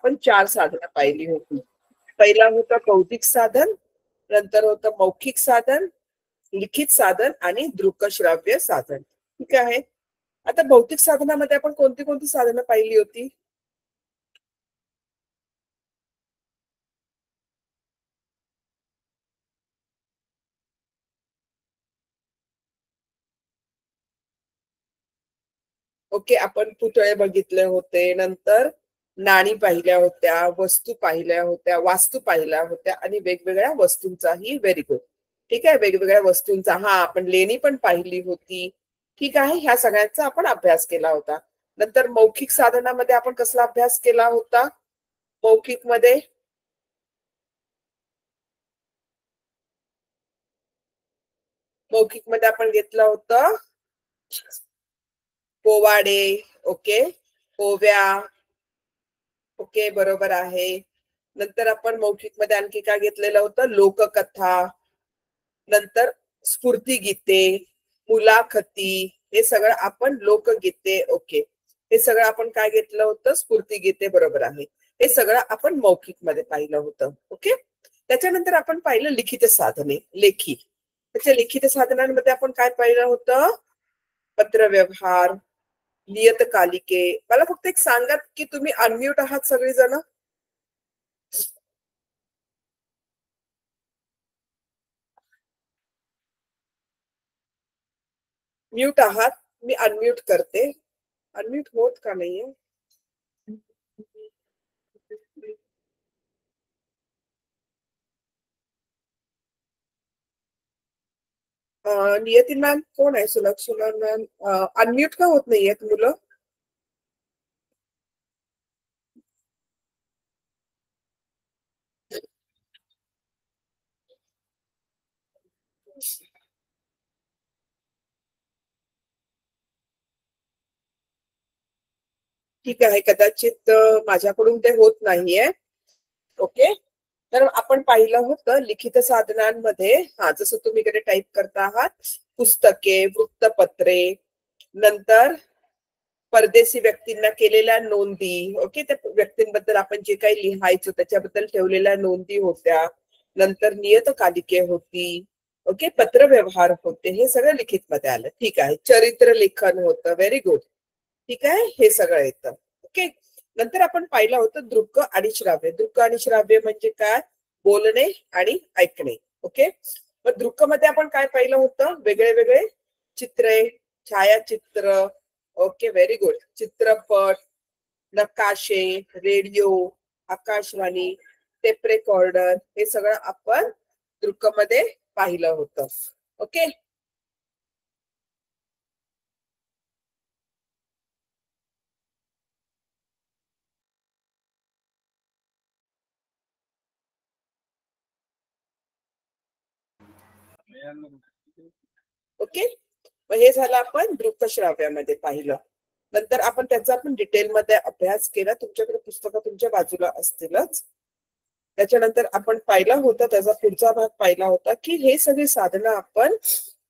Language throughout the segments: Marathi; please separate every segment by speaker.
Speaker 1: आपण 4 साधनं पाहिली होती. पहिला होतं बौद्धिक साधन, नंतर होतं मौखिक साधन, लिखित साधन आणि दृकश्राव्य साधन. ठीक आहे. आता भौतिक साधनामध्ये आपण कोणती कोणती साधनं पाहिली होती? ओके, आपण पुतळे बघितले होते, नंतर नाणी पाहिल्या होत्या, वस्तू पाहिल्या होत्या, वास्तू पाहिल्या होत्या आणि वेगवेगळ्या वस्तूंचाही व्हेरी गुड. ठीक आहे, वेगवेगळ्या वस्तूंचा हा आपण लेणी पण पाहिली होती. ठीक आहे, ह्या सगळ्यांचा आपण अभ्यास केला होता. नंतर मौखिक साधनामध्ये आपण कसला अभ्यास केला होता? मौखिक मध्ये आपण घेतलं होतं पोवाडे. ओके, ओव्या. ओके, बरोबर आहे. नंतर आपण मौखिक मध्ये आणखी काय घेतलेलं होतं? लोककथा, नंतर स्फूर्तिगीते, मुलाखती, हे सगळं आपण लोकगीते. ओके, हे सगळं आपण काय घेतलं होतं? स्फूर्तिगीते, बरोबर आहे. हे सगळं आपण मौखिक मध्ये पाहिलं होतं. ओके, त्याच्यानंतर आपण पाहिलं लिखित साधने, लेखी. त्याच्या लिखित साधनांमध्ये आपण काय पाहिलं होतं? पत्रव्यवहार, नियतकालिके. मला फक्त एक सांगा की तुम्ही अनम्यूट आहात सगळेजण? म्यूट आहात? मी अनम्यूट करते. अनम्यूट होत का नाहीये? नियती मॅम कोण आहे? सुलक्षणा मॅम अनम्यूट का होत नाहीयेत मुलं? ठीक आहे, कदाचित माझ्याकडून ते होत नाहीये. ओके, तर आपण पाहिलं होतं लिखित साधनांमध्ये, हा जसं तुम्ही इकडे टाईप करता आहात, पुस्तके, वृत्तपत्रे, नंतर परदेशी व्यक्तींना केलेल्या नोंदी. ओके, त्या व्यक्तींबद्दल आपण जे काही लिहायचो त्याच्याबद्दल ठेवलेल्या नोंदी होत्या. नंतर नियतकालिके होती. ओके, पत्रव्यवहार होते. हे सगळं लिखित मध्ये आलं. ठीक आहे, चरित्र लेखन होतं. Very good. ठीक आहे, हे सगळं येतं. ओके, नंतर आपण पाहिलं होतं दृक आणि श्राव्य. दृक आणि श्राव्य म्हणजे काय? बोलणे आणि ऐकणे. ओके, मग दृक मध्ये आपण काय पाहिलं होतं? वेगळे वेगळे चित्रे, छायाचित्र. Okay, very good. चित्रपट, नकाशे, रेडिओ, आकाशवाणी, टेप रेकॉर्डर, हे सगळं आपण दृक मध्ये पाहिलं होतं. ओके, ओके, मग हे झालं आपण दृकश्राव्यामध्ये पाहिलं. नंतर आपण त्याचा आपण डिटेलमध्ये अभ्यास केला. तुमच्याकडे पुस्तकं तुमच्या बाजूला असतीलच. त्याच्यानंतर आपण पाहिला होता, त्याचा पुढचा भाग पाहिला होता की हे सगळी साधनं आपण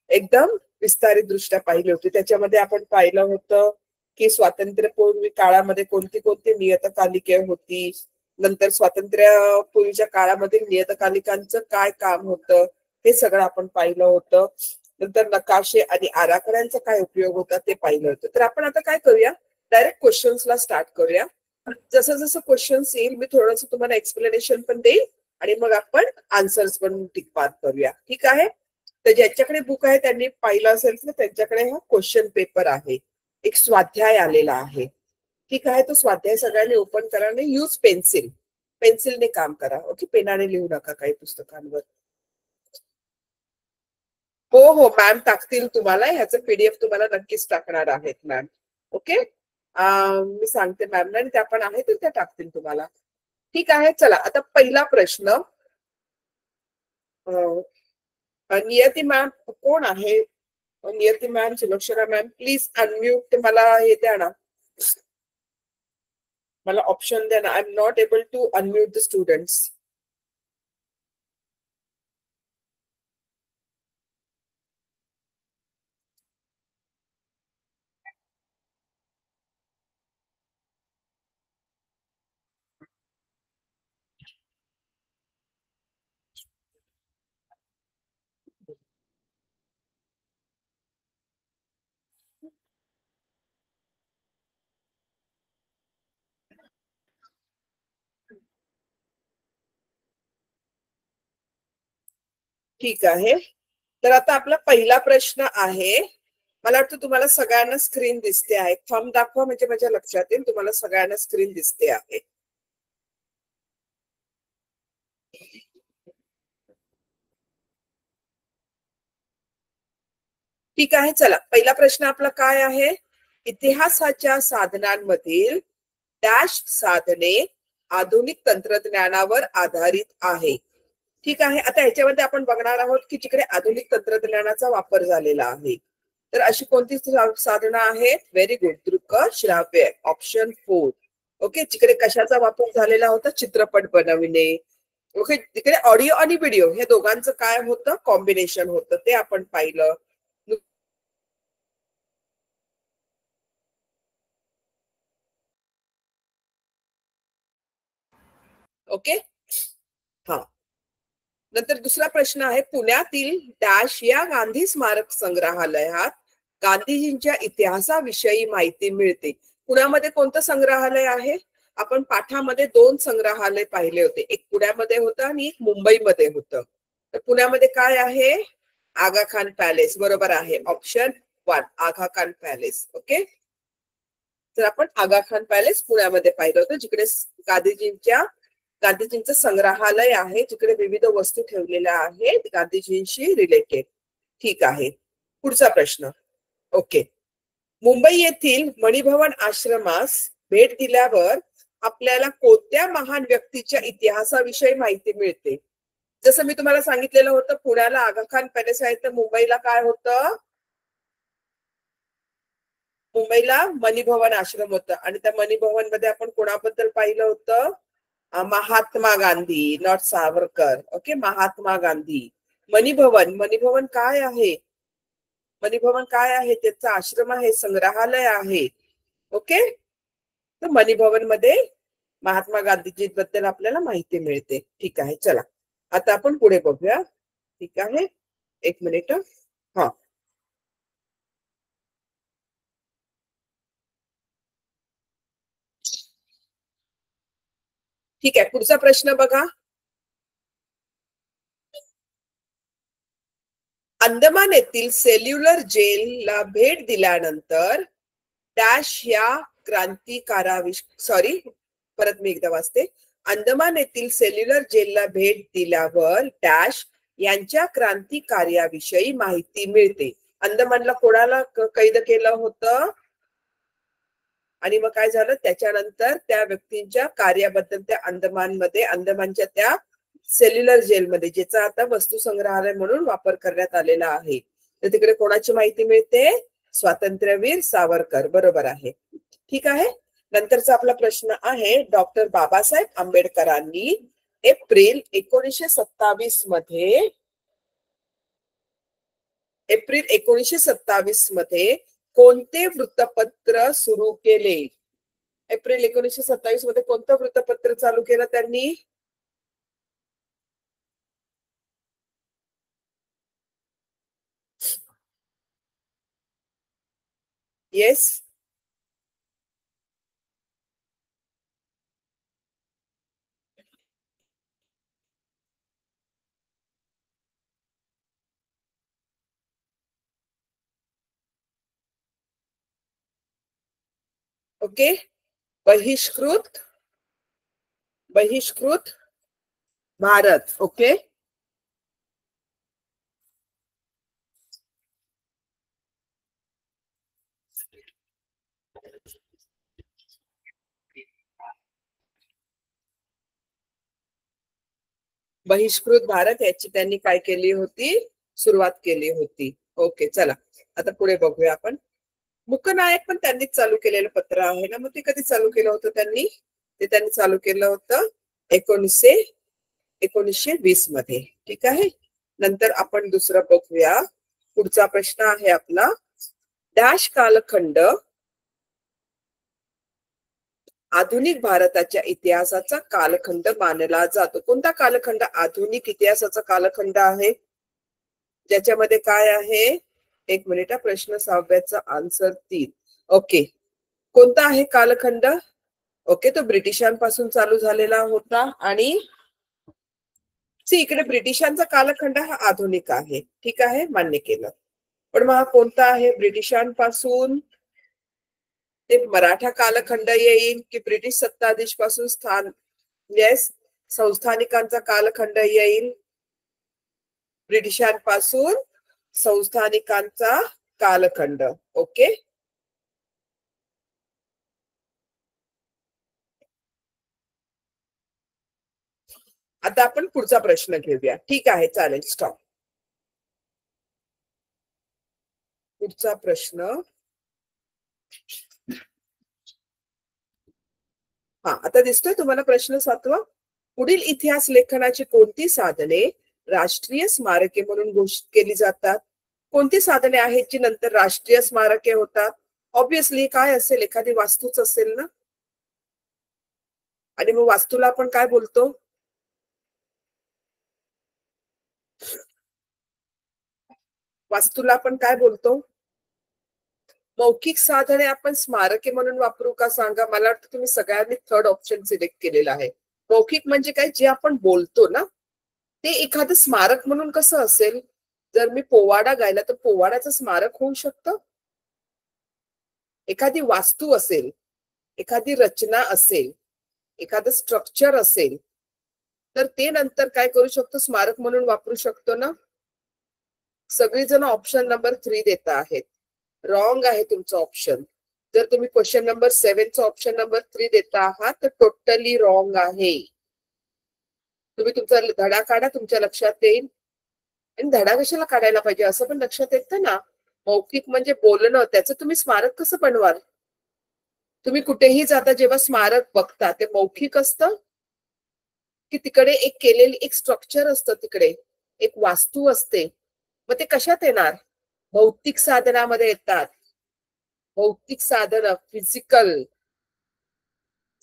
Speaker 1: एकदम विस्तारित दृष्ट्या पाहिली होती. त्याच्यामध्ये आपण पाहिलं होतं की स्वातंत्र्यपूर्वी काळामध्ये कोणती कोणती नियतकालिके होती, नंतर स्वातंत्र्यपूर्वीच्या काळामध्ये नियतकालिकांचं काय काम होतं, हे सगळं आपण पाहिलं होतं. नंतर नकाशे आणि आराखड्यांचा काय उपयोग होता ते पाहिलं होतं. तर आपण आता काय करूया, डायरेक्ट क्वेश्चन्सला स्टार्ट करूया. जसं जसं क्वेश्चन्स येईल मी थोडंसं तुम्हाला एक्सप्लेनेशन पण देईल आणि मग आपण आन्सर्स पण टिकपार करूया. ठीक आहे, तर ज्यांच्याकडे बुक आहे त्यांनी पाहिलं असेल तर त्यांच्याकडे हा क्वेश्चन पेपर आहे, एक स्वाध्याय आलेला आहे. ठीक आहे, तो स्वाध्याय सगळ्यांनी ओपन करा आणि यूज पेन्सिल. पेन्सिलने काम करा. ओके, पेनाने लिहू नका काही पुस्तकांवर. हो हो, मॅम टाकतील तुम्हाला, ह्याचं पीडीएफ तुम्हाला नक्कीच टाकणार आहेत मॅम. ओके, मी सांगते मॅमला आणि त्या पण आहेत तर त्या टाकतील तुम्हाला. ठीक आहे, चला आता पहिला प्रश्न. नियती मॅम कोण आहे? Niyati ma'am, Sulakshana ma'am, please unmute. मला हे द्या ना, मला ऑप्शन द्या ना. I am not able to unmute the students. ठीक आहे. तर आता आपला पहिला प्रश्न आहे. मला वाटतं तुम्हाला सगळ्यांना स्क्रीन दिसते आहे. थंब दाखवा म्हणजे माझ्या लक्षात येईल तुम्हाला सगळ्यांना स्क्रीन दिसते आहे. ठीक आहे. चला, पहिला प्रश्न आपला काय आहे? इतिहासाच्या साधनांमधील डॅश साधने आधुनिक तंत्रज्ञानावर आधारित आहे. ठीक आहे. आता ह्याच्यामध्ये आपण बघणार आहोत की जिकडे आधुनिक तंत्रज्ञानाचा वापर झालेला आहे. तर अशी कोणती साधनं आहेत? Very good. दृक श्राव्य, ऑप्शन 4. ओके. जिकडे कशाचा वापर झालेला होता? चित्रपट बनविणे. ओके. तिकडे ऑडिओ आणि व्हिडिओ हे दोघांचं काय होतं? कॉम्बिनेशन होतं, ते आपण पाहिलं. ओके. हा. नंतर दुसरा प्रश्न आहे, पुण्यातील डॅश या गांधी स्मारक संग्रहालयात गांधीजींच्या इतिहासाविषयी माहिती मिळते. पुण्यामध्ये कोणतं संग्रहालय आहे? आपण पाठामध्ये 2 संग्रहालय पाहिले होते. एक पुण्यामध्ये होतं आणि एक मुंबईमध्ये होतं. तर पुण्यामध्ये काय आहे? आगा खान पॅलेस. बरोबर आहे. ऑप्शन 1 आगा खान पॅलेस. ओके. तर आपण आगा खान पॅलेस पुण्यामध्ये पाहिलं होतं, जिकडे गांधीजींचं संग्रहालय आहे, जिकडे विविध वस्तू ठेवलेल्या आहेत गांधीजींशी रिलेटेड. ठीक आहे. पुढचा प्रश्न. ओके. मुंबई येथील मणिभवन आश्रमास भेट दिल्यावर आपल्याला कोणत्या महान व्यक्तीच्या इतिहासाविषयी माहिती मिळते? जसं मी तुम्हाला सांगितलेलं होतं, पुण्याला आगा खान पॅलेस आहे, तर मुंबईला काय होतं? मुंबईला मणिभवन आश्रम होतं. आणि त्या मणिभवन मध्ये आपण कोणाबद्दल पाहिलं होतं? महात्मा गांधी, नॉट सावरकर. ओके. महात्मा गांधी. मणिभवन काय आहे? मणिभवन काय आहे? त्याचा आश्रम आहे, संग्रहालय आहे. ओके. तर मणिभवन मध्ये महात्मा गांधीजी बद्दल आपल्याला माहिती मिळते. ठीक आहे. चला, आता आपण पुढे बघूया. ठीक आहे. एक मिनिट. हा. ठीक आहे. पुढचा प्रश्न बघा. अंदमान येथील सेल्युलर जेलला भेट दिल्यानंतर डॅश या सॉरी, परत मी एकदा वाचते. अंदमान येथील सेल्युलर जेलला भेट दिल्यावर डॅश यांच्या क्रांती कार्याविषयी माहिती मिळते. अंदमानला कोणाला कैद केलं होतं? आणि मग काय झालं? त्याच्यानंतर त्या व्यक्तींच्या कार्याबद्दल त्या अंदमानच्या त्या सेल्युलर जेलमध्ये, ज्याचा आता वस्तू संग्रहालय म्हणून वापर करण्यात आलेला आहे, तर तिकडे कोणाची माहिती मिळते? स्वातंत्र्यवीर सावरकर. बरोबर आहे. ठीक आहे. नंतरचा आपला प्रश्न आहे, डॉक्टर बाबासाहेब आंबेडकरांनी एप्रिल 1927 मध्ये कोणते वृत्तपत्र सुरू केले? एप्रिल 1927 मध्ये कोणतं वृत्तपत्र चालू केलं त्यांनी? येस. ओके. बहिष्कृत भारत. ओके. बहिष्कृत भारत याची त्यांनी काय केली होती? सुरुवात केली होती. ओके. चला, आता पुढे बघूया आपण. मुकनायक पण त्यांनीच चालू केलेलं पत्र आहे ना, मग ते कधी चालू केलं होतं त्यांनी? ते त्यांनी चालू केलं होतं 1920 मध्ये. ठीक आहे. नंतर आपण दुसरं बघूया. पुढचा प्रश्न आहे आपला, डॅश कालखंड आधुनिक भारताच्या इतिहासाचा कालखंड मानला जातो? कोणता कालखंड आधुनिक इतिहासाचा कालखंड आहे? ज्याच्यामध्ये काय आहे? एक मिनिट. प्रश्न 6व्याचा आन्सर 3. ओके. कोणता आहे कालखंड? ओके. तो ब्रिटिशांपासून चालू झालेला होता आणि इकडे ब्रिटिशांचा कालखंड हा आधुनिक आहे, ठीक आहे, मान्य केलं. पण मग हा कोणता आहे? ब्रिटिशांपासून ते मराठा कालखंड येईल की ब्रिटिश सत्ताधीश पासून संस्थानिकांचा कालखंड येईल? ब्रिटिशांपासून संस्थानिकांचा कालखंड. ओके, आता आपण पुढचा प्रश्न घेऊया. ठीक आहे, चालेल, स्टॉप. पुढचा प्रश्न. हा, आता दिसतोय तुम्हाला प्रश्न 7वा. पुढील इतिहास लेखनाची कोणती साधने राष्ट्रीय स्मारके म्हणून घोषित केली जातात? कोणती साधने आहेत जी नंतर राष्ट्रीय स्मारके होतात? ऑब्विसली काय असेल? एखादी वास्तूच असेल ना. आणि मग वास्तूला आपण काय बोलतो? वास्तूला आपण काय बोलतो? मौखिक साधने आपण स्मारके म्हणून वापरू का? सांगा. मला वाटतं तुम्ही सगळ्यांनी थर्ड ऑप्शन सिलेक्ट केलेला आहे. मौखिक म्हणजे काय? जे आपण बोलतो ना, ते एखादं स्मारक म्हणून कसं असेल? जर मी पोवाडा गायला तर पोवाड्याचं स्मारक होऊ शकतं. एखादी वास्तू असेल, एखादी रचना असेल, एखादं स्ट्रक्चर असेल, तर ते नंतर काय करू शकतो? स्मारक म्हणून वापरू शकतो ना. सगळीजण ऑप्शन नंबर 3 देत आहेत. रॉंग आहे तुमचं ऑप्शन. जर तुम्ही क्वेश्चन नंबर 7चा ऑप्शन नंबर 3 देता आहात तर टोटली रॉंग आहे. तुम्ही तुमचा धडा काढा, तुमच्या लक्षात येईल. आणि धडा कशाला काढायला पाहिजे असं पण लक्षात येतं ना. मौखिक म्हणजे बोलणं, त्याचं तुम्ही स्मारक कसं बनवाल? तुम्ही कुठेही जाता जेव्हा स्मारक बघता ते मौखिक असतं की तिकडे एक केलेली एक स्ट्रक्चर असतं, तिकडे एक वास्तू असते. मग ते कशात येणार? भौतिक साधनामध्ये येतात. भौतिक साधन, physical.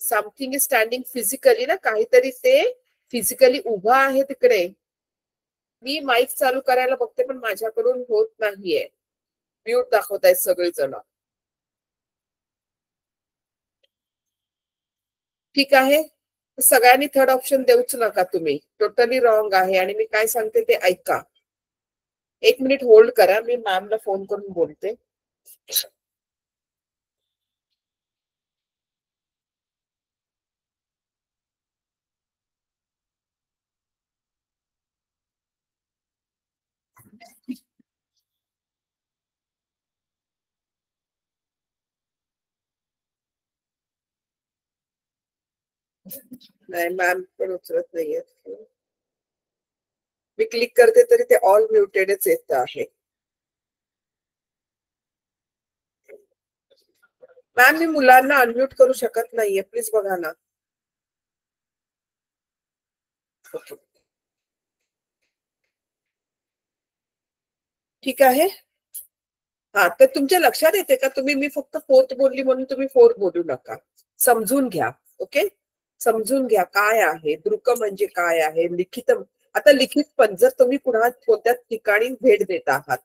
Speaker 1: Something is standing physically ना, काहीतरी ते फिजिकली उभा आहे तिकडे. मी माईक चालू करायला बघते पण माझ्याकडून होत नाहीये. म्यूट दाखवतायत सगळेजण. ठीक आहे, सगळ्यांनी थर्ड ऑप्शन देऊच नका तुम्ही. टोटली रॉंग आहे. आणि मी काय सांगते ते ऐका. 1 मिनिट होल्ड करा, मी मॅमला फोन करून बोलते. नाही, मॅम पण उचलत नाहीये. मी क्लिक करते तरी ते ऑल म्युटेडच येत आहे. मॅम, मी मुलांना अनम्यूट करू शकत नाहीये, प्लीज बघा ना. ठीक आहे. हा, तर तुमच्या लक्षात येते का? तुम्ही, मी फक्त 4th बोलली म्हणून तुम्ही 4 बोलू नका. समजून घ्या. ओके, समजून घ्या काय आहे दृक म्हणजे काय आहे. लिखित, आता लिखित पण जर तुम्ही कोणत्या ठिकाणी भेट देत आहात,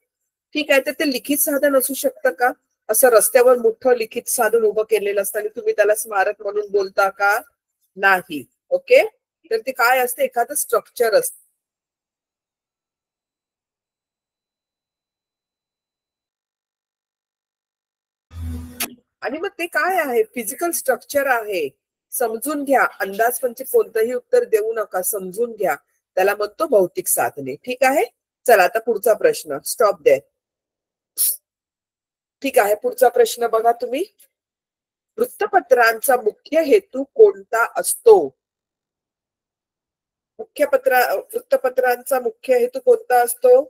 Speaker 1: ठीक आहे, तर ते लिखित साधन असू शकतं का? असं रस्त्यावर मोठं लिखित साधन उभं केलेलं असतं आणि तुम्ही त्याला स्मारक म्हणून बोलता का? नाही. ओके, तर ते काय असतं? एखादं स्ट्रक्चर असतं. आणि मग ते काय आहे? फिजिकल स्ट्रक्चर आहे. समजून घ्या. अंदाजपंची कोणतंही उत्तर देऊ नका, समजून घ्या. त्याला म्हणतो भौतिक साधने. ठीक आहे, चला आता पुढचा प्रश्न. स्टॉप दे. ठीक आहे, पुढचा प्रश्न बघा तुम्ही. वृत्तपत्रांचा मुख्य हेतू कोणता असतो? वृत्तपत्रांचा मुख्य हेतू कोणता असतो?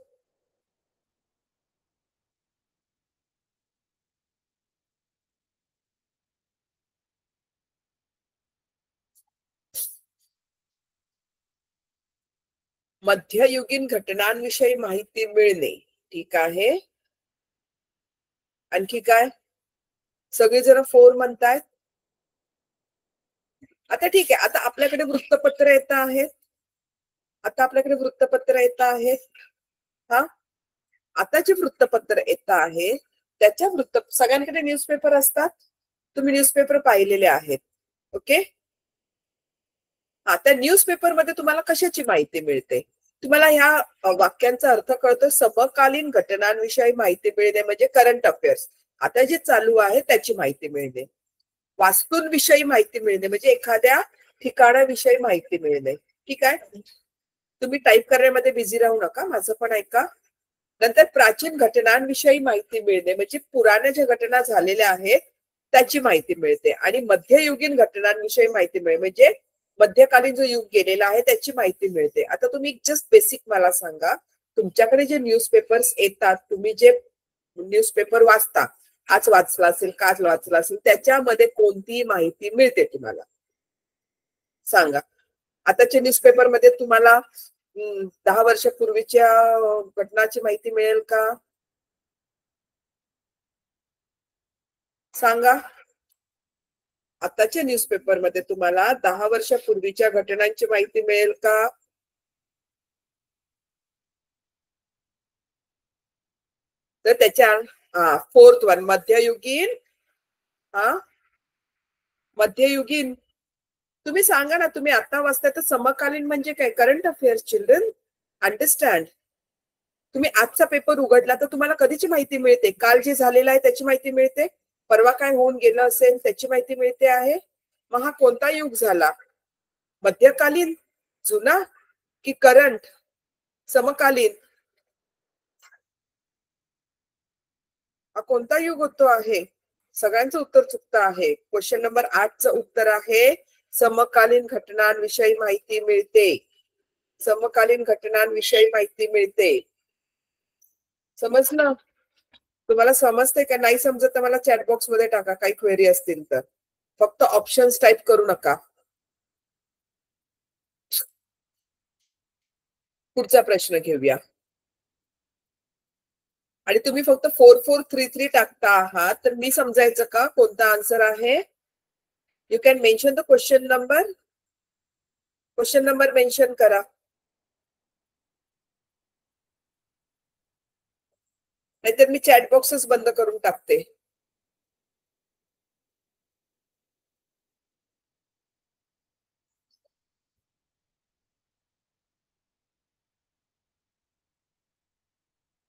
Speaker 1: मध्ययुगीन घटनांविषयी माहिती मिळणे. ठीक आहे, आणखी काय? सगळेजण 4 म्हणतायत. आता ठीक आहे, आता आपल्याकडे वृत्तपत्र येत आहेत. आता आपल्याकडे वृत्तपत्र येत आहेत. हा, आता जे वृत्तपत्र येत आहे त्याच्या सगळ्यांकडे न्यूजपेपर असतात. तुम्ही न्यूजपेपर पाहिलेले आहेत. ओके, हा, त्या न्यूजपेपरमध्ये तुम्हाला कशाची माहिती मिळते? तुम्हाला ह्या वाक्यांचा अर्थ कळतो. समकालीन घटनांविषयी माहिती मिळणे म्हणजे करंट अफेअर्स, आता जे चालू आहे त्याची माहिती मिळणे. वास्तूंविषयी माहिती मिळणे म्हणजे एखाद्या ठिकाणाविषयी माहिती मिळणे. ठीक आहे, तुम्ही टाईप करण्यामध्ये बिझी राहू नका, माझं पण ऐका. नंतर प्राचीन घटनांविषयी माहिती मिळणे म्हणजे पुराण्या ज्या घटना झालेल्या आहेत त्याची माहिती मिळते. आणि मध्ययुगीन घटनांविषयी माहिती मिळते म्हणजे मध्यकालीन जो युग गेलेला आहे त्याची माहिती मिळते. आता तुम्ही जस्ट बेसिक मला सांगा, तुमच्याकडे जे न्यूजपेपर्स येतात, तुम्ही जे न्यूजपेपर वाचता, आज वाचला असेल, काल वाचला असेल, त्याच्यामध्ये कोणती माहिती मिळते तुम्हाला सांगा. आताच्या न्यूजपेपरमध्ये तुम्हाला 10 वर्षापूर्वीच्या घटनाची माहिती मिळेल का? सांगा. आताच्या न्यूजपेपरमध्ये तुम्हाला 10 वर्षापूर्वीच्या घटनांची माहिती मिळेल का? तर त्याच्या फोर्थ वन मध्ययुगीन. हा, मध्ययुगीन. तुम्ही सांगा ना, तुम्ही आता वाचताय तर समकालीन म्हणजे काय? Current affairs children, understand. तुम्ही आजचा पेपर उघडला तर तुम्हाला कधीची माहिती मिळते? काल जे झालेलं आहे त्याची माहिती मिळते, परवा काय होऊन गेलं असेल त्याची माहिती मिळते आहे. मग हा कोणता युग झाला? मध्यकालीन, जुना की करंट, समकालीन? हा कोणता युग होतो आहे? सगळ्यांचं उत्तर चुकतं आहे. क्वेश्चन नंबर 8चं उत्तर आहे समकालीन घटनांविषयी माहिती मिळते. समकालीन घटनांविषयी माहिती मिळते. समजलं? तुम्हाला समजते का? नाही समजत तर मला चॅटबॉक्स मध्ये टाका काही क्वेरी असतील तर. फक्त ऑप्शन्स टाईप करू नका. पुढचा प्रश्न घेऊया. आणि तुम्ही फक्त 4433 टाकता आहात तर मी समजायचं का कोणता आन्सर आहे? You can mention the question number. Question number mention करा. नाहीतर मी चॅटबॉक्सच बंद करून टाकते.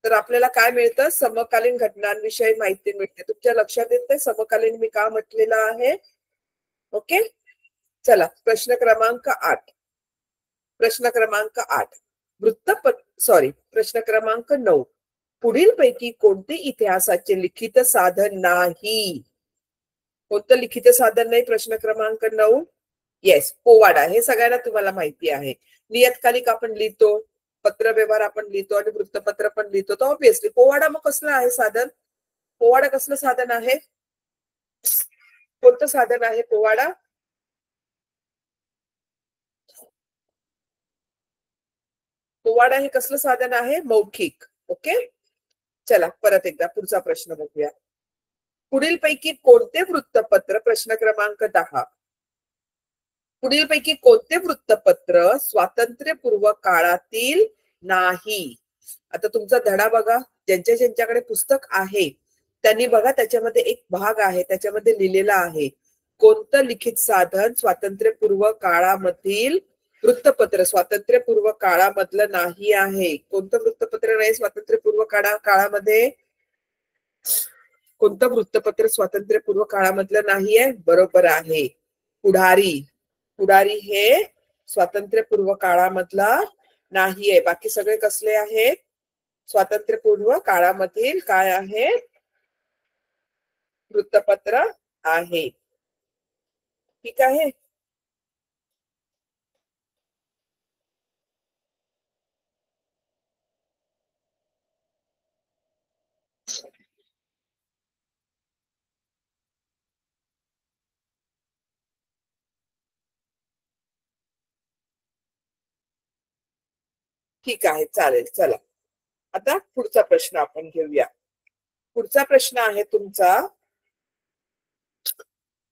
Speaker 1: तर आपल्याला काय मिळतं? समकालीन घटनांविषयी माहिती मिळते. तुमच्या लक्षात येते समकालीन मी का म्हटलेलं आहे? ओके, चला प्रश्न क्रमांक 8. प्रश्न क्रमांक 8 प्रश्न क्रमांक 9. पुढील पैकी कोणते इतिहासाचे लिखित साधन नाही? कोणतं लिखित साधन नाही? प्रश्न क्रमांक 9. येस, पोवाडा. हे सगळ्यांना तुम्हाला माहिती आहे. नियतकालिक आपण लिहितो, पत्रव्यवहार आपण लिहितो आणि वृत्तपत्र पण लिहितो, तर ऑब्विसली पोवाडा मग कसलं आहे साधन? पोवाडा कसलं साधन आहे? कोणतं साधन आहे पोवाडा? पोवाडा हे कसलं साधन आहे? मौखिक. ओके, चला परत एकदा पुढचा प्रश्न बघूया. पुढीलपैकी कोणते वृत्तपत्र, प्रश्न क्रमांक 10. पुढीलपैकी कोणते वृत्तपत्र स्वातंत्र्यपूर्व काळातील नाही? आता तुमचा धडा बघा, ज्यांच्या ज्यांच्याकडे पुस्तक आहे त्यांनी बघा, त्याच्यामध्ये एक भाग आहे, त्याच्यामध्ये लिहिलेला आहे कोणतं लिखित साधन स्वातंत्र्यपूर्व काळामधील वृत्तपत्र स्वातंत्र्यपूर्व काळामधलं नाही आहे. कोणतं वृत्तपत्र नाही स्वातंत्र्यपूर्व काळामध्ये? कोणतं वृत्तपत्र स्वातंत्र्यपूर्व काळामधलं नाहीये? बरोबर आहे, पुढारी. पुढारी हे स्वातंत्र्यपूर्व काळामधला नाहीये. बाकी सगळे कसले आहेत? स्वातंत्र्यपूर्व काळामधील काय आहे? वृत्तपत्र आहे. ठीक आहे, ठीक आहे, चालेल. चला आता पुढचा प्रश्न आपण घेऊया. पुढचा प्रश्न आहे तुमचा,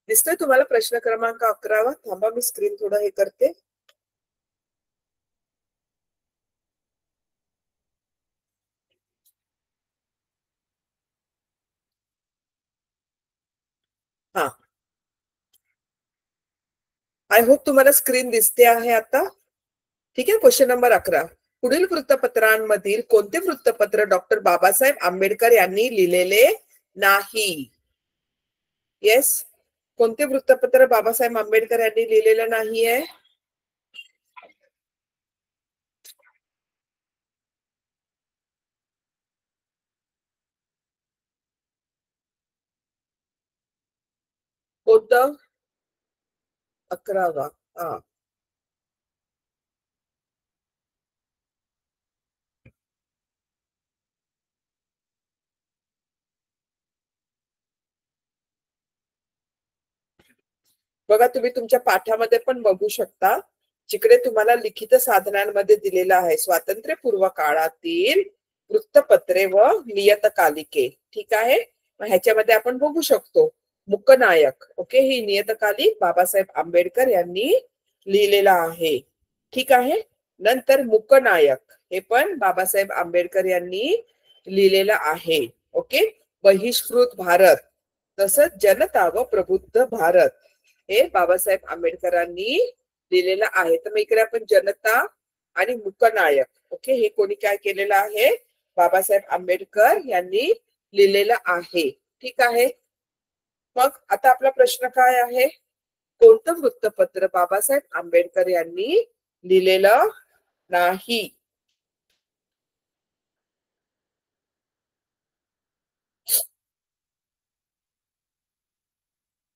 Speaker 1: दिसतोय तुम्हाला प्रश्न क्रमांक 11? थांबा, मी स्क्रीन थोडं हे करते. हा, आय होप तुम्हाला स्क्रीन दिसते आहे आता. ठीक आहे. Question number 11. पुढील वृत्तपत्रांमधील कोणते वृत्तपत्र डॉक्टर बाबासाहेब आंबेडकर यांनी लिहिलेले नाही? येस, कोणते वृत्तपत्र बाबासाहेब आंबेडकर यांनी लिहिलेलं नाहीये? कोणतं? 11वा. हा, बघा तुम्ही तुमच्या पाठामध्ये पण बघू शकता, जिकडे तुम्हाला लिखित साधनांमध्ये दिलेलं आहे स्वातंत्र्यपूर्व काळातील वृत्तपत्रे व नियतकालिके. ठीक आहे. मग ह्याच्यामध्ये आपण बघू शकतो मुकनायक. ओके, ही नियतकालिक बाबासाहेब आंबेडकर यांनी लिहिलेला आहे. ठीक आहे. नंतर मुकनायक हे पण बाबासाहेब आंबेडकर यांनी लिहिलेलं आहे. ओके. बहिष्कृत भारत तसंच जनता व प्रबुद्ध भारत हे बाबासाहेब आंबेडकरांनी लिहिलेलं आहे. तर मग इकडे आपण जनता आणि मुकनायक, ओके, हे कोणी काय केलेलं आहे? बाबासाहेब आंबेडकर यांनी लिहिलेलं आहे. ठीक आहे. मग आता आपला प्रश्न काय आहे? कोणतं वृत्तपत्र बाबासाहेब आंबेडकर यांनी लिहिलेलं नाही?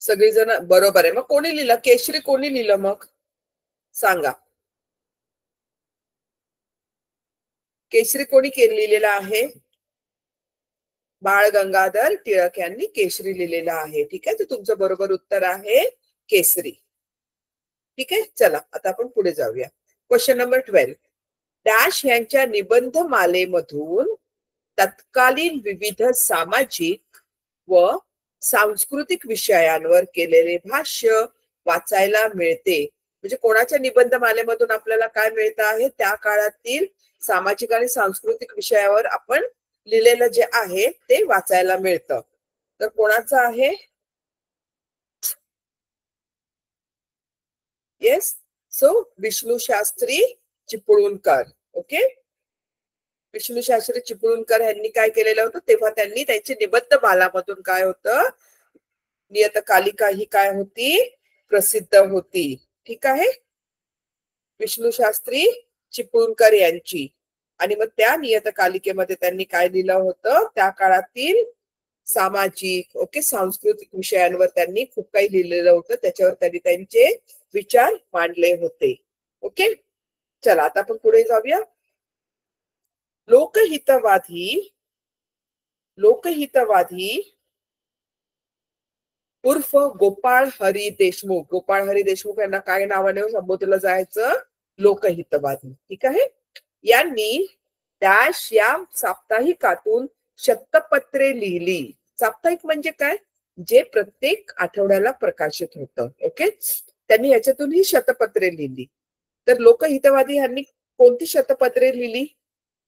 Speaker 1: सगळीजण बरोबर आहे. मग कोणी लिहिलं? केशरी कोणी लिहिलं मग सांगा. केशरी कोणी लिहिलेला आहे? बाळ गंगाधर टिळक यांनी केशरी लिहिलेला आहे. ठीक आहे. तर तुमचं बरोबर उत्तर आहे केसरी. ठीक आहे. चला आता आपण पुढे जाऊया. Question number 12. डॅश यांच्या निबंध मालेमधून तत्कालीन विविध सामाजिक व सांस्कृतिक विषयांवर केलेले भाष्य वाचायला मिळते. म्हणजे कोणाच्या निबंध मालेमधून आपल्याला काय मिळतं आहे? त्या काळातील सामाजिक आणि सांस्कृतिक विषयावर आपण लिहिलेलं जे आहे ते वाचायला मिळतं. तर कोणाचं आहे? Yes, so Vishnu Shastri Chiplunkar. Okay, Vishnu Shastri Chiplunkar यांनी काय केलेलं होतं? तेव्हा त्यांनी त्यांची निबंध मालामधून काय होतं? नियतकालिका ही काय होती? प्रसिद्ध होती. ठीक आहे. विष्णू शास्त्री चिपळूणकर यांची. आणि मग त्या नियतकालिकेमध्ये त्यांनी काय लिहिलं होतं? त्या काळातील सामाजिक, ओके, सांस्कृतिक विषयांवर त्यांनी खूप काही लिहिलेलं होतं. त्याच्यावर त्यांनी त्यांचे विचार मांडले होते. ओके, चला आता आपण पुढे जाऊया. लोकहितवादी उर्फ गोपाळ हरी देशमुख. गोपाळ हरी देशमुख यांना काय नावाने संबोधलं जायचं? लोकहितवादी. ठीक आहे. यांनी डॅश या साप्ताहिकातून शतपत्रे लिहिली. साप्ताहिक म्हणजे काय? जे प्रत्येक आठवड्याला प्रकाशित होतं. ओके, त्यांनी याच्यातून ही शतपत्रे लिहिली. तर लोकहितवादी यांनी कोणती शतपत्रे लिहिली?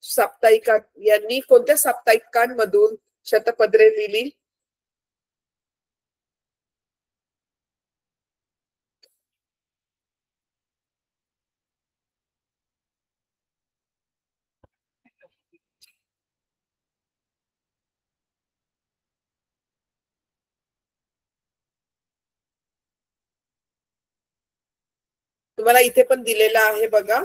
Speaker 1: साप्ताहिकात. यांनी कोणत्या साप्ताहिकांमधून शतपत्रे लिहिली? तुम्हाला इथे पण दिलेला आहे बघा.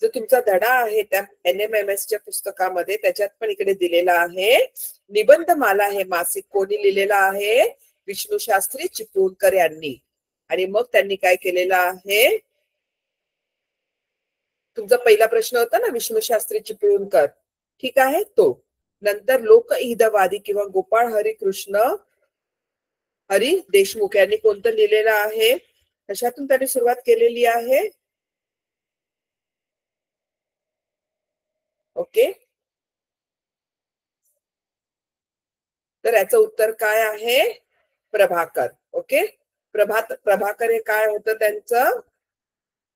Speaker 1: जो तुमचा धडा आहे त्या NMMS च्या पुस्तकामध्ये, त्याच्यात पण इकडे दिलेला आहे. निबंधमाला हे मासिक कोणी लिहिलेलं आहे? विष्णू शास्त्री चिपळूणकर यांनी. आणि मग त्यांनी काय केलेलं आहे? तुमचा पहिला प्रश्न होता ना, विष्णू शास्त्री चिपळूणकर. ठीक आहे, तो. नंतर लोकहितवादी किंवा गोपाळ हरिकृष्ण हरी देशमुख यांनी कोणतं लिहिलेलं आहे? कशातून त्यांनी सुरुवात केलेली आहे? ओके, तर याचं उत्तर काय आहे? प्रभाकर. ओके, प्रभाकर हे काय होतं? त्यांचं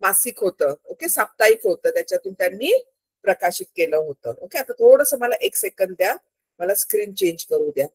Speaker 1: मासिक होतं. ओके, साप्ताहिक होतं. त्याच्यातून त्यांनी प्रकाशित केलं होतं. ओके, आता थोडस मला 1 सेकंद द्या, मला स्क्रीन चेंज करू द्या.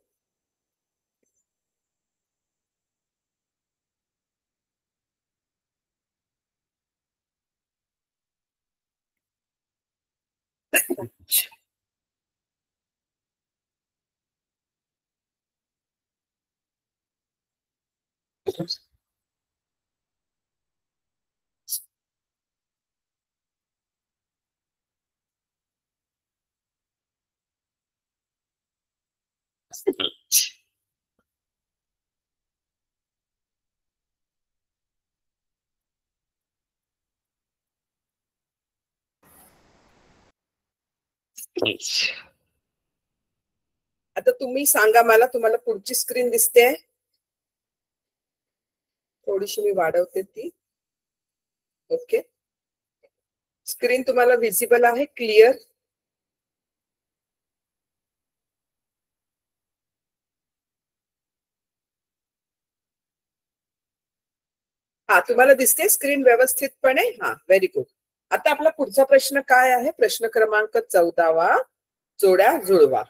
Speaker 1: आता तुम्ही सांगा मला, तुम्हाला पुढची स्क्रीन दिसते? थोडीशी मी वाढवते ती. ओके, स्क्रीन तुम्हाला विजिबल आहे? क्लिअर? हा, तुम्हाला दिसते स्क्रीन व्यवस्थितपणे? हा, व्हेरी गुड. आता आपला पुढचा प्रश्न काय आहे? प्रश्न क्रमांक 14वा, जोड्या जुळवा.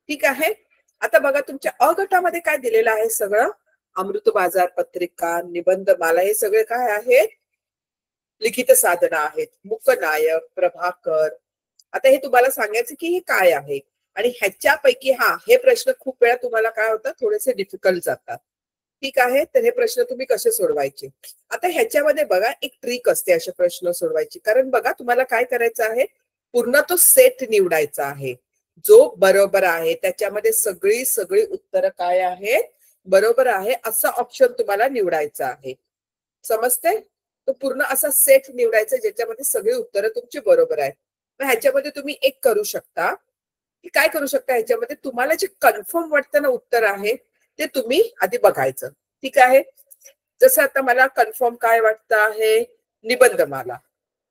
Speaker 1: ठीक आहे. आता बघा, तुमच्या अ गटामध्ये काय दिलेलं आहे? सगळं अमृत बाजार पत्रिका, निबंधमाला, हे सगळे काय आहेत? लिखित साधना आहेत. मुकनायक, प्रभाकर. आता हे तुम्हाला सांगायचं की हे काय आहे, आणि ह्याच्यापैकी हे प्रश्न खूप वेळा तुम्हाला काय होतात, थोडेसे डिफिकल्ट जातात. ठीक आहे, तर हे प्रश्न तुम्ही कसे सोडवायचे? आता ह्याच्यामध्ये बघा, एक ट्रिक असते असे प्रश्न सोडवायची. कारण बघा, तुम्हाला काय करायचं आहे, पूर्ण तो सेट निवडायचा आहे जो बरोबर आहे. त्याच्यामध्ये सगळी उत्तरं काय आहेत, बरोबर आहे असं ऑप्शन तुम्हाला निवडायचं आहे. समजते? तो पूर्ण असा सेट निवडायचा ज्याच्यामध्ये सगळी उत्तरं तुमची बरोबर आहेत. मग ह्याच्यामध्ये तुम्ही एक करू शकता, की काय करू शकता, ह्याच्यामध्ये तुम्हाला जे कन्फर्म वाटतं ना उत्तर आहे ते तुम्ही आधी बघायचं. ठीक आहे. जसं आता मला कन्फर्म काय वाटतं आहे, निबंधमाला.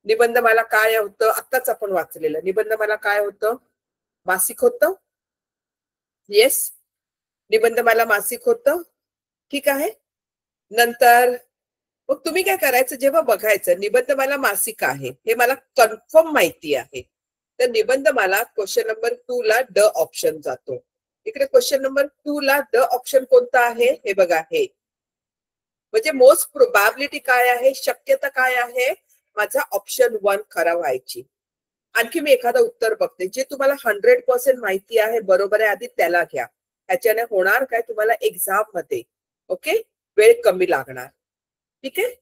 Speaker 1: निबंधमाला काय होतं, आत्ताच आपण वाचलेलं. निबंधमाला काय होतं? मासिक होतं. येस, निबंधमाला मासिक होतं. ठीक आहे. नंतर मग तुम्ही काय करायचं, जेव्हा बघायचं निबंधमाला मासिक आहे हे मला कन्फर्म माहिती आहे, तर निबंधमाला क्वेश्चन नंबर 2 ला ड ऑप्शन जातो. इकडे क्वेश्चन नंबर 2 ला ड ऑप्शन कोणता आहे, हे बघा. हे म्हणजे मोस्ट प्रोबॅबिलिटी काय आहे, शक्यता काय आहे, माझा ऑप्शन 1 खरा व्हायची. आणखी मी एखादं उत्तर बघते जे तुम्हाला 100% माहिती आहे, बरोबर आहे, आधी त्याला घ्या. ह्याच्याने होणार काय, तुम्हाला एक्झाम मध्ये ओके वेळ कमी लागणार. ठीक आहे,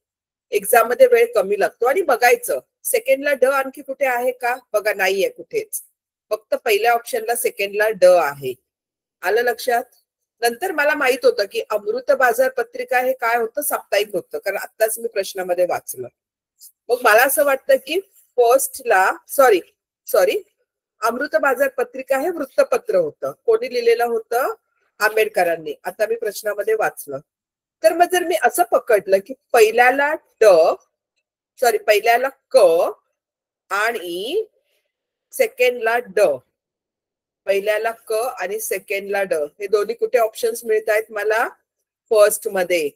Speaker 1: एक्झाम मध्ये वेळ कमी लागतो. आणि बघायचं सेकंडला ड आणखी कुठे आहे का, बघा नाहीये कुठेच. फक्त पहिल्या ऑप्शनला सेकंडला ड आहे. आलं लक्षात? नंतर मला माहित होतं की अमृत बाजार पत्रिका हे काय होतं, साप्ताहिक होतं, कारण आत्ताच मी प्रश्नामध्ये वाचलं. मग मला असं वाटतं की फर्स्टला सॉरी अमृत बाजार पत्रिका हे वृत्तपत्र होतं. कोणी लिहिलेलं होतं? आंबेडकरांनी. आता मी प्रश्नामध्ये वाचलं. तर मग जर मी असं पकडलं की पहिल्याला क आणि सेकंडला ड, पहिल्याला क आणि सेकंडला ड, हे दोन्ही कुठे ऑप्शन्स मिळत आहेत मला? फर्स्ट मध्ये.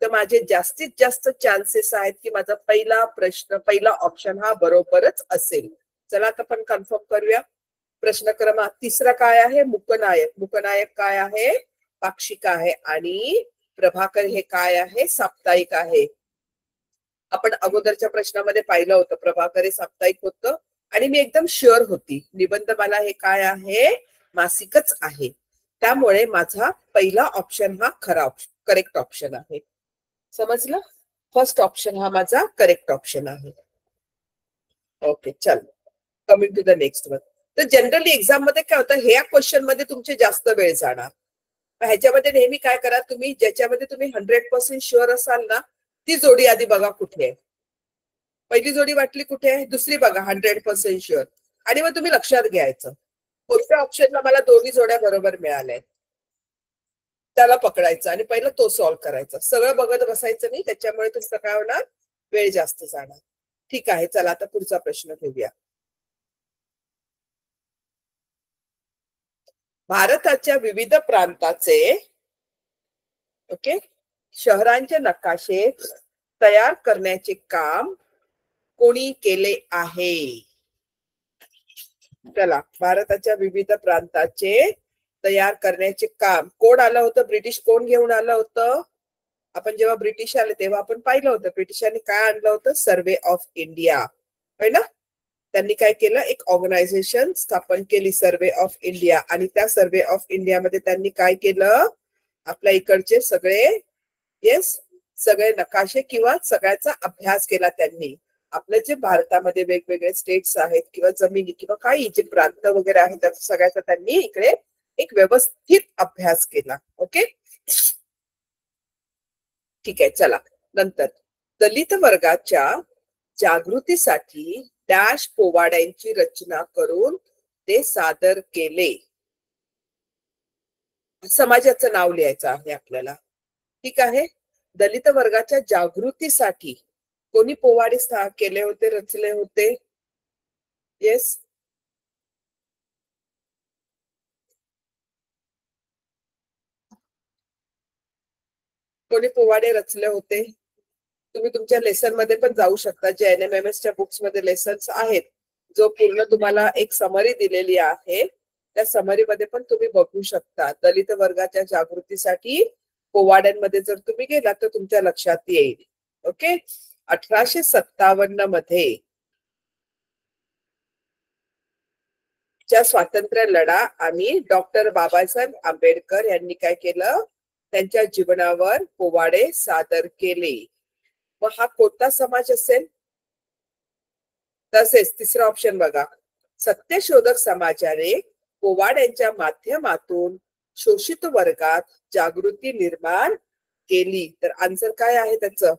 Speaker 1: तर माझे जास्तीत जास्त चान्सेस आहेत की माझा पहिला ऑप्शन हा बरोबरच असेल. चला आता आपण कन्फर्म करूया. प्रश्न क्रमांक 3 काय आहे? मुकनायक. मुकनायक काय आहे? पाक्षिक आहे. आणि प्रभाकर हे काय आहे? साप्ताहिक आहे. आपण अगोदरच्या प्रश्नामध्ये पाहिलं होतं प्रभाकर हे साप्ताहिक होतं, आणि मी एकदम शुअर होती निबंधमाला हे काय आहे? मासिकच आहे. त्यामुळे माझा पहिला ऑप्शन हा करेक्ट ऑप्शन आहे. समजलं? फर्स्ट ऑप्शन हा माझा करेक्ट ऑप्शन आहे. ओके, चल coming to the next one. तर जनरली एक्झाम मध्ये काय होतं, ह्या क्वेश्चन मध्ये तुमचे जास्त वेळ जाणार. ह्याच्यामध्ये नेहमी काय करा, तुम्ही ज्याच्यामध्ये तुम्ही 100% शुअर असाल ना, ती जोडी आधी बघा कुठे आहे. पहिली जोडी वाटली कुठे आहे, दुसरी बघा 100% शुअर, आणि मग तुम्ही लक्षात घ्यायचं कोणत्या ऑप्शनला मला दोन्ही जोड्या बरोबर मिळाल्या त्याला पकडायचं आणि पहिला तो सॉल्व्ह करायचा. सगळं बघत बसायचं नाही, त्याच्यामुळे तुमचं काय होणार, वेळ जास्त जाणार. ठीक आहे, चला आता पुढचा प्रश्न घेऊया. भारताच्या विविध प्रांताचे शहरांचे नकाशे तयार करण्याचे काम कोणी केले आहे? चला, भारताच्या विविध प्रांताचे तयार करण्याचे काम कोण आलं होतं? ब्रिटिश कोण घेऊन आलं होतं? आपण जेव्हा ब्रिटिश आले तेव्हा आपण पाहिलं होतं ब्रिटिशांनी काय आणलं होतं? सर्वे ऑफ इंडिया, है ना? त्यांनी काय केलं, एक ऑर्गनायझेशन स्थापन केली, सर्वे ऑफ इंडिया. आणि त्या सर्वे ऑफ इंडिया मध्ये त्यांनी काय केलं, आपल्या इकडचे सगळे येस, सगळे नकाशे किंवा सगळ्याचा अभ्यास केला त्यांनी. आपले जे भारतामध्ये वेगवेगळे स्टेट्स आहेत किंवा जमिनी किंवा काही जे प्रांत वगैरे आहेत त्याचा सगळ्याचा त्यांनी इकडे एक व्यवस्थित अभ्यास केला. ओके, ठीक आहे. चला नंतर, दलित वर्गाच्या जागृतीसाठी डॅश पोवाड्यांची रचना करून ते सादर केले. समाजाचं नाव लिहायचं आहे आपल्याला. ठीक आहे, दलित वर्गाच्या जागृतीसाठी कोणी पोवाडे केले होते, रचले होते? येस, कोणी पोवाडे रचले होते? तुम्ही तुमच्या लेसन मध्ये पण जाऊ शकता, जे NMMS च्या बुक्स मध्ये लेसन्स आहेत, जो पूर्ण तुम्हाला एक समरी दिलेली आहे, त्या समरी मध्ये पण तुम्ही बघू शकता. दलित वर्गाच्या जागृतीसाठी पोवाड्यांमध्ये जर तुम्ही गेला तर तुमच्या लक्षात येईल. ओके, 1857 मध्ये च्या स्वातंत्र्य लढा आणि डॉक्टर बाबासाहेब आंबेडकर यांनी काय केलं, त्यांच्या जीवनावर पोवाडे सादर केले. मग हा कोणता समाज असेल? तसेच तिसरा ऑप्शन बघा, सत्यशोधक समाजाने पोवाड्यांच्या माध्यमातून शोषित वर्गात जागृती निर्माण केली. तर आन्सर काय आहे त्याचं?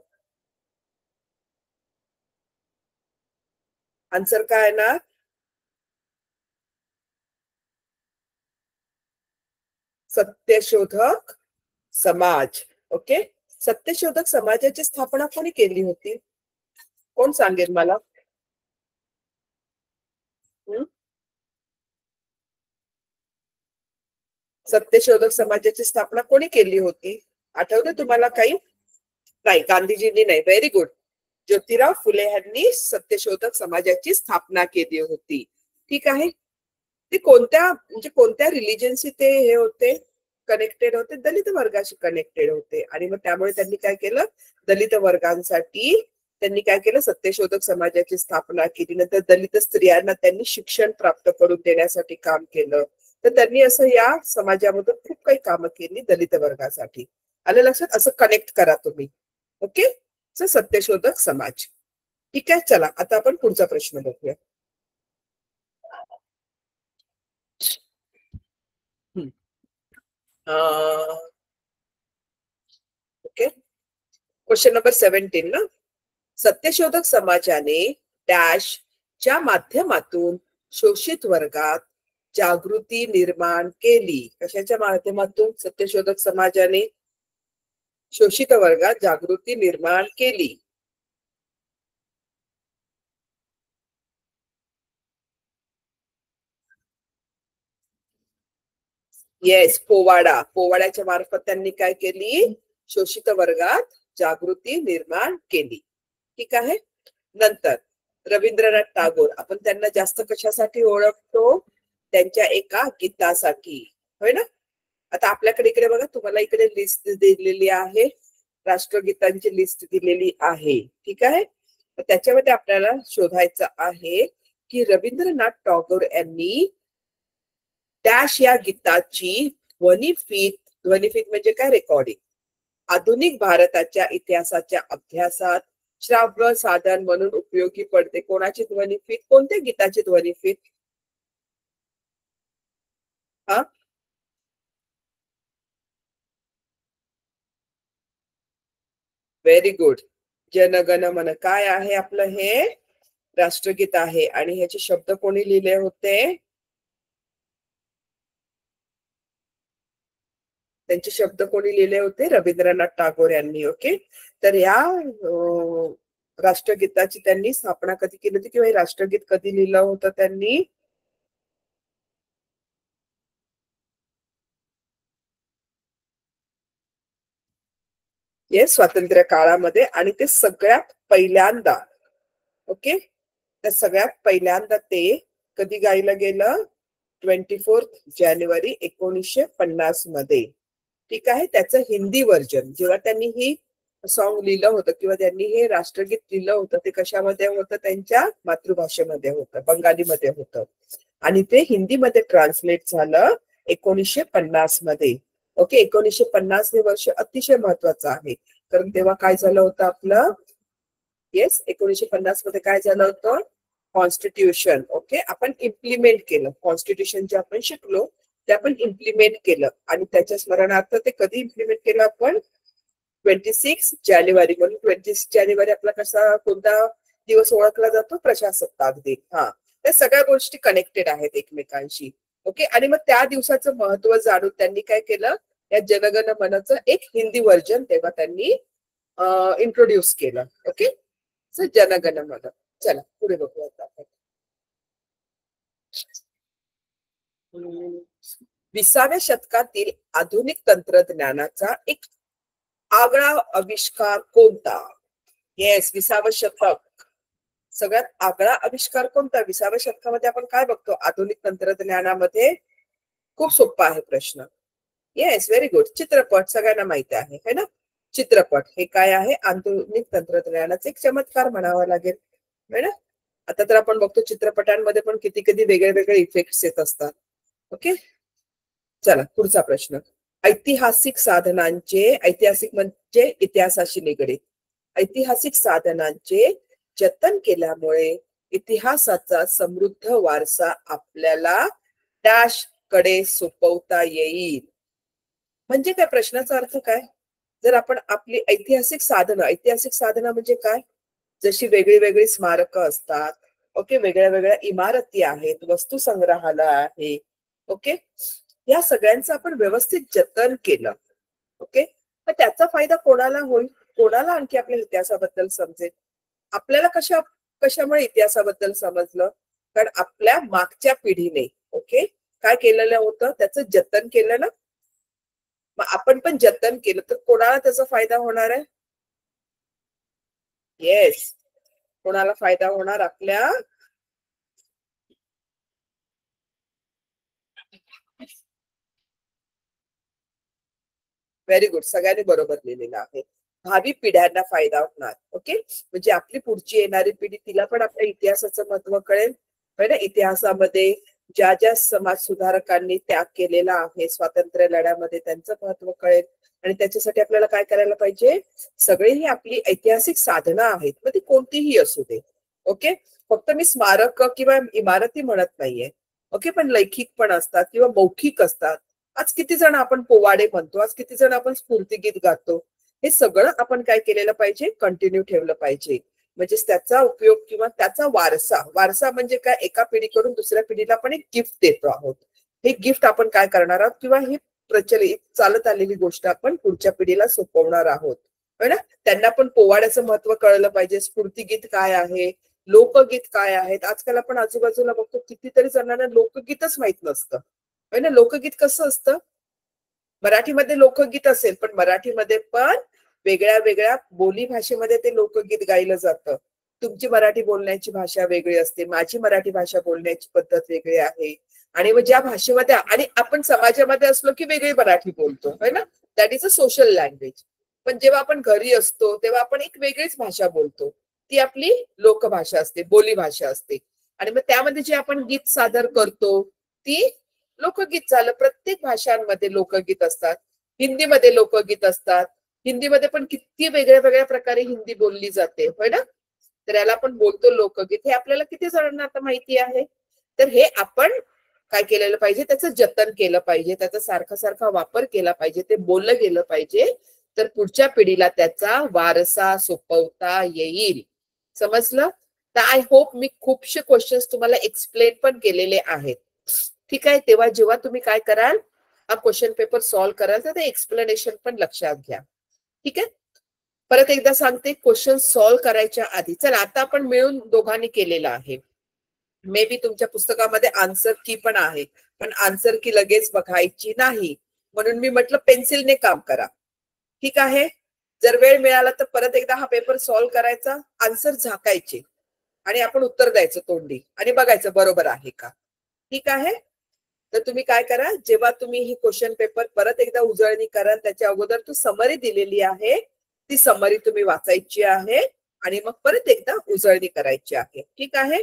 Speaker 1: आन्सर काय आहे ना? सत्यशोधक समाज. ओके, सत्यशोधक समाजाची स्थापना कोणी केली होती? कोण सांगेल मला? सत्यशोधक समाजाची स्थापना कोणी केली होती? आठवतं तुम्हाला काही? नाही, गांधीजींनी नाही. Very good. ज्योतिराव फुले यांनी सत्यशोधक समाजाची स्थापना केली होती. ठीक आहे, ते कोणत्या म्हणजे कोणत्या रिलिजनशी ते हे होते, कनेक्टेड होते? दलित वर्गाशी कनेक्टेड होते. आणि मग त्यामुळे त्यांनी काय केलं, दलित वर्गांसाठी त्यांनी काय केलं, सत्यशोधक समाजाची स्थापना केली. नंतर दलित स्त्रियांना त्यांनी शिक्षण प्राप्त करून देण्यासाठी काम केलं. तर त्यांनी असं या समाजामधून खूप काही कामं केली दलित वर्गासाठी. आलं लक्षात? असं कनेक्ट करा तुम्ही. ओके, सत्यशोधक समाज. ठीक आहे, चला आता आपण पुढचा प्रश्न बघूया. ओके, क्वेश्चन नंबर 17 ना. सत्यशोधक समाजाने डॅश च्या माध्यमातून शोषित वर्गात जागृती निर्माण केली. कशाच्या माध्यमातून सत्यशोधक समाजाने शोषित वर्गात जागृती निर्माण केली? येस, पोवाडा. पोवाड्याच्या मार्फत त्यांनी काय केली, शोषित वर्गात जागृती निर्माण केली. ठीक आहे, नंतर रवींद्रनाथ टागोर, आपण त्यांना जास्त कशासाठी ओळखतो? त्यांच्या एका गीतासाठी, होय ना. आता आपल्याकडे इकडे बघा, तुम्हाला इकडे लिस्ट दिलेली आहे, राष्ट्रगीतांची लिस्ट दिलेली आहे. ठीक आहे, त्याच्यामध्ये आपल्याला शोधायचं आहे की रवींद्रनाथ टागोर यांनी डॅश या गीताची ध्वनिफीत म्हणजे काय, रेकॉर्डिंग, आधुनिक भारताच्या इतिहासाच्या अभ्यासात श्राव्य साधन म्हणून उपयोगी पडते. कोणाची ध्वनिफीत? कोणत्या गीताची ध्वनिफीत? हा, व्हेरी गुड. जनगण मन. काय आहे आपलं हे? राष्ट्रगीत आहे. आणि ह्याचे शब्द कोणी लिहिले होते? त्यांचे शब्द कोणी लिहिले होते? रवींद्रनाथ टागोर यांनी. ओके, तर या राष्ट्रगीताची त्यांनी स्थापना कधी केली होती किंवा हे राष्ट्रगीत कधी लिहिलं होतं त्यांनी? येस, स्वातंत्र्य काळामध्ये. आणि ते सगळ्यात पहिल्यांदा, ओके, त्या सगळ्यात पहिल्यांदा ते कधी गायलं गेलं? 24 जानेवारी 1950 मध्ये. ठीक आहे, त्याचं हिंदी व्हर्जन जेव्हा त्यांनी ही सॉन्ग लिहिलं होतं किंवा त्यांनी हे राष्ट्रगीत लिहिलं होतं, ते कशामध्ये होतं? त्यांच्या मातृभाषेमध्ये होतं, बंगालीमध्ये होतं. आणि ते हिंदीमध्ये ट्रान्सलेट झालं 1950 मध्ये. ओके, 1950 हे वर्ष अतिशय महत्वाचं आहे, कारण तेव्हा काय झालं होतं आपलं, येस 1950 मध्ये काय झालं होतं, कॉन्स्टिट्यूशन. ओके, आपण इम्प्लिमेंट केलं कॉन्स्टिट्यूशन, जे आपण शिकलो ते आपण इम्प्लिमेंट केलं. आणि त्याच्या स्मरणार्थ ते कधी इम्प्लिमेंट केलं आपण, 26 जानेवारी. म्हणून 26 जानेवारी आपला कसा कोणता दिवस ओळखला जातो, प्रजासत्ताक दिन. हा, त्या सगळ्या गोष्टी कनेक्टेड आहेत एकमेकांशी. ओके, आणि मग त्या दिवसाचं महत्व जाणून त्यांनी काय केलं, या जनगण मनचं एक हिंदी व्हर्जन तेव्हा त्यांनी इंट्रोड्यूस केलं. ओके, जनगण मन. चला पुढे बघूयात आपण. 20व्या शतकातील आधुनिक तंत्रज्ञानाचा एक आगळा आविष्कार कोणता. येस, 20वं शतक, सगळ्यात आगळा आविष्कार कोणता. 20व्या शतकामध्ये आपण काय बघतो आधुनिक तंत्रज्ञानामध्ये, खूप सोपा आहे प्रश्न. येस, व्हेरी गुड, चित्रपट. सगळ्यांना माहिती आहे है ना, चित्रपट हे काय आहे, आधुनिक तंत्रज्ञानाचा एक चमत्कार म्हणावा लागेल है ना. आता तर आपण बघतो चित्रपटांमध्ये पण किती कधी वेगळे वेगळे इफेक्ट्स येत असतात. ओके, चला पुढचा प्रश्न. ऐतिहासिक साधनांचे, ऐतिहासिक म्हणजे इतिहासाशी निगडीत, ऐतिहासिक साधनांचे जतन केल्यामुळे इतिहासाचा समृद्ध वारसा आपल्याला डॅश कडे सोपवता येईल. म्हणजे काय, प्रश्नाचा अर्थ काय, जर आपण आपली ऐतिहासिक साधनं म्हणजे काय, जशी वेगळी वेगळी स्मारकं असतात. ओके, वेगळ्या वेगळ्या इमारती आहेत, वस्तू संग्रहालय आहे. ओके, या सगळ्यांचं आपण व्यवस्थित जतन केलं. ओके, तर त्याचा फायदा कोणाला होईल, कोणाला आणखी आपल्या इतिहासाबद्दल समजेल. आपल्याला कशामुळे इतिहासाबद्दल समजलं, कारण आपल्या मागच्या पिढीने ओके काय केलेलं होतं, त्याचं जतन केलं ना. मग आपण पण जतन केलं तर कोणाला त्याचा फायदा होणार आहे. येस, कोणाला फायदा होणार, आपल्या व्हेरी गुड, सगळ्यांनी बरोबर लिहिलेलं आहे. भावी पिढ्यांना फायदा होणार. ओके, म्हणजे आपली पुढची येणारी पिढी, तिला पण आपल्या इतिहासाचं महत्व कळेल. ना, इतिहासामध्ये ज्या ज्या समाज सुधारकांनी त्याग केलेला आहे स्वातंत्र्य लढ्यामध्ये, त्यांचं महत्व कळेल. आणि त्याच्यासाठी आपल्याला काय करायला पाहिजे, सगळी ही आपली ऐतिहासिक साधनं आहेत, मग ती कोणतीही असू दे. ओके, फक्त मी स्मारक किंवा इमारती म्हणत नाहीये. ओके, पण लैखिक पण असतात किंवा मौखिक असतात. आज किती जण आपण पोवाडे म्हणतो, आज किती जण आपण स्फूर्तिगीत गातो. हे सगळं आपण काय केलेलं पाहिजे, कंटिन्यू ठेवलं पाहिजे. म्हणजे त्याचा उपयोग किंवा त्याचा वारसा म्हणजे काय, एका पिढीकडून दुसऱ्या पिढीला आपण एक गिफ्ट देतो आहोत. हे गिफ्ट आपण काय करणार आहोत, किंवा ही प्रचलित चालत आलेली गोष्ट आपण पुढच्या पिढीला सोपवणार आहोत. ना, त्यांना पण पोवाड्याचं महत्व कळलं पाहिजे, स्फूर्तिगीत काय आहे, लोकगीत काय आहेत. आजकाल आपण आजूबाजूला बघतो कितीतरी जणांना लोकगीतच माहित नसतं. ना, लोकगीत कसं असतं, मराठीमध्ये लोकगीत असेल पण मराठीमध्ये पण वेगळ्या वेगळ्या बोली भाषेमध्ये ते लोकगीत गायलं जातं. तुमची मराठी बोलण्याची भाषा वेगळी असते, माझी मराठी भाषा बोलण्याची पद्धत वेगळी आहे. आणि मग ज्या भाषेमध्ये, आणि आपण समाजामध्ये असलो की वेगळी मराठी बोलतो है ना, that is a social language. पण जेव्हा आपण घरी असतो तेव्हा आपण एक वेगळीच भाषा बोलतो, ती आपली लोकभाषा असते, बोली भाषा असते. आणि मग त्यामध्ये जे आपण गीत सादर करतो ती लोकगीत झालं. प्रत्येक भाषांमध्ये लोकगीत असतात, हिंदीमध्ये लोकगीत असतात. हिंदीमध्ये पण किती वेगळ्या वेगळ्या प्रकारे हिंदी बोलली जाते होय ना, तर याला आपण बोलतो लोकगीत. हे आपल्याला किती जणांना आता माहिती आहे. तर हे आपण काय केलेलं पाहिजे, त्याचं जतन केलं पाहिजे, त्याचा सारखा सारखा वापर केला पाहिजे, ते बोललं गेलं पाहिजे, तर पुढच्या पिढीला त्याचा वारसा सोपवता येईल. समजलं. तर आय होप मी खूपशे क्वेश्चन्स तुम्हाला एक्सप्लेन पण केलेले आहेत. ठीक आहे, तेव्हा जेव्हा तुम्ही काय कराल, हा क्वेश्चन पेपर सॉल्व्ह कराल तर ते एक्सप्लेनेशन पण लक्षात घ्या. ठीक आहे, परत एकदा सांगते, क्वेश्चन सॉल्व्ह करायच्या आधी, चला आता आपण मिळून दोघांनी केलेला आहे. मे बी तुमच्या पुस्तकामध्ये आन्सर की पण आहे, पण आन्सर की लगेच बघायची नाही, म्हणून मी म्हटलं पेन्सिलने काम करा. ठीक आहे, जर वेळ मिळाला तर परत एकदा हा पेपर सॉल्व्ह करायचा, आन्सर झाकायचे आणि आपण उत्तर द्यायचं तोंडी आणि बघायचं बरोबर आहे का. ठीक आहे, तर तुम्ही काय करा, जेव्हा तुम्ही ही क्वेश्चन पेपर परत एकदा उजळणी करा, त्याच्या अगोदर तू समरी दिलेली आहे, ती समरी तुम्ही वाचायची आहे आणि मग परत एकदा उजळणी करायची आहे. ठीक आहे,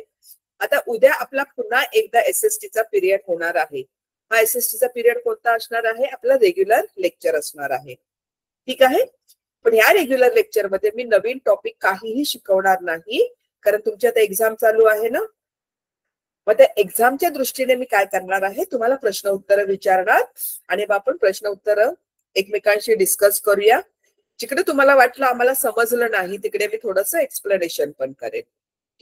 Speaker 1: आता उद्या आपला पुन्हा एकदा SST चा पिरियड होणार आहे. हा एसएसटीचा पिरियड कोणता असणार आहे? आपला रेग्युलर लेक्चर असणार आहे. ठीक आहे. पण या रेग्युलर लेक्चर मध्ये मी नवीन टॉपिक काहीही शिकवणार नाही, कारण तुमची आता एक्झाम चालू आहे ना. मग त्या एक्झामच्या दृष्टीने मी काय करणार आहे, तुम्हाला प्रश्न उत्तर विचारणार आणि आपण प्रश्न उत्तर एकमेकांशी डिस्कस करूया. जिकडे तुम्हाला वाटलं आम्हाला समजलं नाही तिकडे मी थोडंसं एक्सप्लेनेशन पण करेन.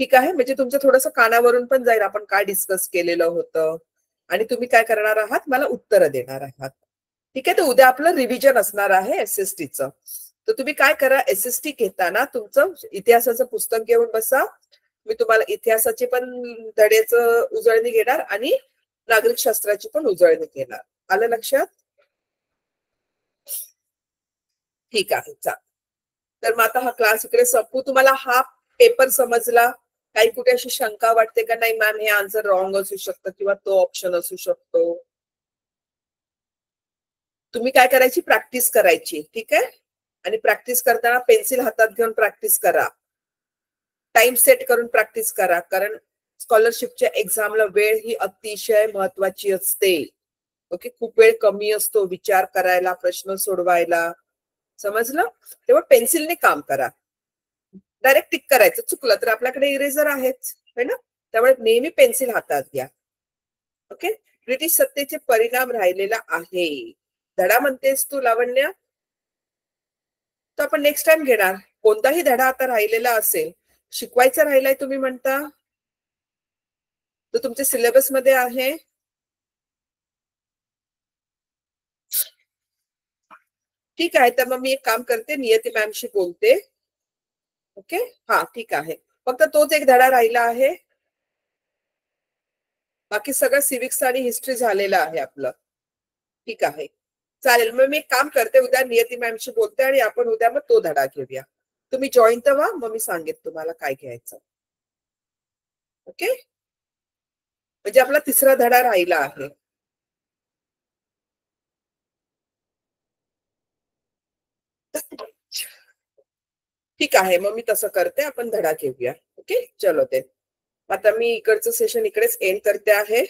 Speaker 1: ठीक आहे. म्हणजे तुमचं थोडंसं कानावरून पण जाईल आपण काय डिस्कस केलेलं होतं आणि तुम्ही काय करणार आहात, मला उत्तर देणार आहात. ठीक आहे. तर उद्या आपलं रिव्हिजन असणार आहे एसएसटीचं. तर तुम्ही काय करा, एसएसटी घेताना तुमचं इतिहासाचं पुस्तक घेऊन बसा. मी तुम्हाला इतिहासाची पण धड्याचं उजळणी घेणार आणि नागरिक शास्त्राची पण उजळणी घेणार. आलं लक्षात? ठीक आहे. चाल, तर मग आता हा क्लास इकडे संपू. तुम्हाला हा पेपर समजला? काही कुठे अशी शंका वाटते का, नाही मॅम हे आन्सर रॉंग असू शकतं किंवा तो ऑप्शन असू शकतो? तुम्ही काय करायची, प्रॅक्टिस करायची. ठीक आहे. आणि प्रॅक्टिस करताना पेन्सिल हातात घेऊन प्रॅक्टिस करा. टाइम सेट करून प्रॅक्टिस करा, कारण स्कॉलरशिपच्या एक्झामला वेळ ही अतिशय महत्वाची असते. ओके. खूप वेळ कमी असतो विचार करायला, प्रश्न सोडवायला. समजलं? तेव्हा पेन्सिलने काम करा. डायरेक्ट टिक करायचं, चुकलं तर आपल्याकडे इरेझर आहेच है ना. त्यामुळे नेहमी पेन्सिल हातात घ्या. ओके. ब्रिटिश सत्तेचे परिणाम राहिलेला आहे. धडा म्हणतेस तू लावण्य, तर आपण नेक्स्ट टाइम घेणार. कोणताही धडा आता राहिलेला असेल, शिकवायचा राहिलाय तुम्ही म्हणता, तर तुमच्या सिलेबस मध्ये आहे. ठीक आहे. तर मग मी एक काम करते, नियती मॅमशी बोलते. ओके. हा ठीक आहे. फक्त तोच एक धडा राहिला आहे, बाकी सगळं सिविक्स आणि हिस्ट्री झालेलं आहे आपलं. ठीक आहे. चालेल. मग मी एक काम करते, उद्या नियती मॅमशी बोलते आणि आपण उद्या मग तो धडा घेऊया. तुम्ही जॉईन तर व्हा, मग मी सांगेन तुम्हाला काय घ्यायचं. ओके. म्हणजे आपला तिसरा धडा राहिला आहे. ठीक आहे. मग मी तसं करते, आपण धडा घेऊया. ओके. चलो ते आता मी इकडचं सेशन इकडेच एंड करते आहे.